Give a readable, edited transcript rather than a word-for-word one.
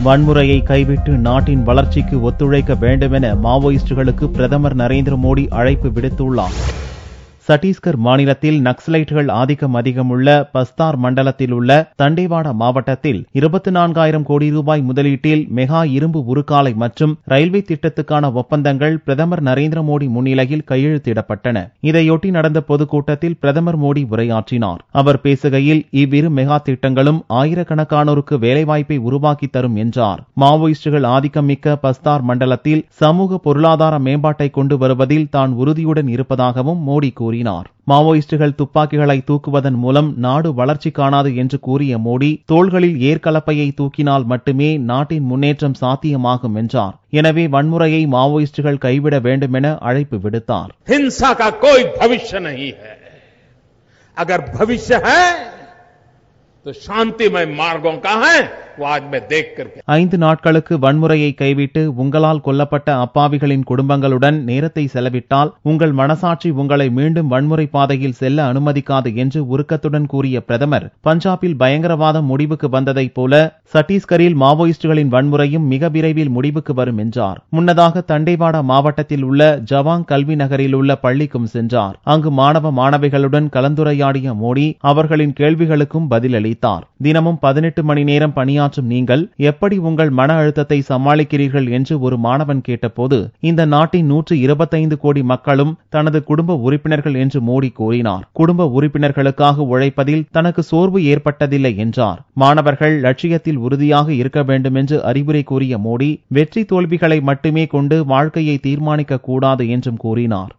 வன்முறையை கைவிட்டு நாட்டின் வளர்ச்சிக்கு ஒத்துழைக்க வேண்டுமென மாவோயிஸ்டுகளுக்கு பிரதமர் நரேந்திர மோடி அழைப்பு விடுத்துள்ளார். சத்தீஸ்கர் மாநிலத்தில் நக்சலைட்டுகள் ஆதிக்கம் அதிகமுள்ள பஸ்தார் மண்டலத்தில் உள்ள தண்டேவாடா மாவட்டத்தில் 24,000 கோடி ரூபாய் முதலீட்டில் மெகா இரும்பு உருக்காலை மற்றும் ரயில்வே திட்டத்துக்கான ஒப்பந்தங்கள் பிரதமர் நரேந்திர மோடி முன்னிலையில் கையெழுத்திடப்பட்டன. இதையொட்டி நடந்த பொதுக்கூட்டத்தில் பிரதமர் மோடி உரையாற்றினார். அவர் பேசுகையில் இவ்விரு மெகா திட்டங்களும் ஆயிரக்கணக்கானோருக்கு வேலைவாய்ப்பை உருவாக்கி தரும் என்றார். மாவோயிஸ்டுகள் ஆதிக்கம் மிக்க பஸ்தார் மண்டலத்தில் சமூக பொருளாதார மேம்பாட்டை கொண்டு வருவதில் தான் உறுதியுடன் இருப்பதாகவும் மோடி கூறினார். மாவோயிஸ்டுகள் துப்பாக்கிகளை தூக்குவதன் மூலம் நாடு வளர்ச்சி காணாது என்று கூறிய மோடி, தோள்களில் ஏர்கலப்பையை தூக்கினால் மட்டுமே நாட்டின் முன்னேற்றம் சாத்தியமாகும் என்றார். எனவே வன்முறையை மாவோயிஸ்டுகள் கைவிட வேண்டும் என அழைப்பு விடுத்தார். हिंसा का कोई भविष्य नहीं है. अगर भविष्य है तो शांतिमय मार्गों का है. वो आज मैं देख करके 5 நாட்களுக்கு வன்முறையை கைவிட்டு உங்களால் கொல்லப்பட்ட அப்பாவிகளின் குடும்பங்களுடன் நேரத்தை செலவிட்டால் உங்கள் மனசாட்சி உங்களை மீண்டும் வன்முறை பாதையில் செல்ல அனுமதிக்காது என்று உருக்கத்துடன் கூறிய பிரதமர், பஞ்சாபில் பயங்கரவாதம் முடிவுக்கு வந்ததைப் போல சத்தீஸ்கரில் மாவோயிஸ்டுகளின் வன்முறையும் மிக விரைவில் முடிவுக்கு வரும் என்றார். முன்னதாக தண்டேவாடா மாவட்டத்தில் உள்ள ஜவாங் கல்வி நகரில் உள்ள பள்ளிக்கும் சென்றார். அங்கு மாணவ மாணவிகளுடன் கலந்துரையாடிய மோடி அவர்களின் கேள்விகளுக்கும் பதிலளித்தார். தினமும் 18 மணி நேரம் பணியாற்றும் நீங்கள் எப்படி உங்கள் மன அழுத்தத்தை சமாளிக்கிறீர்கள் என்று ஒரு மாணவன் கேட்டபோது, இந்த நாட்டின் 125 கோடி மக்களும் தனது குடும்ப உறுப்பினர்கள் என்று மோடி கூறினார். குடும்ப உறுப்பினர்களுக்காக உழைப்பதில் தனக்கு சோர்வு ஏற்பட்டதில்லை என்றார். மாணவர்கள் லட்சியத்தில் உறுதியாக இருக்க வேண்டும் என்று அறிவுரை கூறிய மோடி, வெற்றி தோல்விகளை மட்டுமே கொண்டு வாழ்க்கையை தீர்மானிக்க கூடாது என்றும் கூறினார்.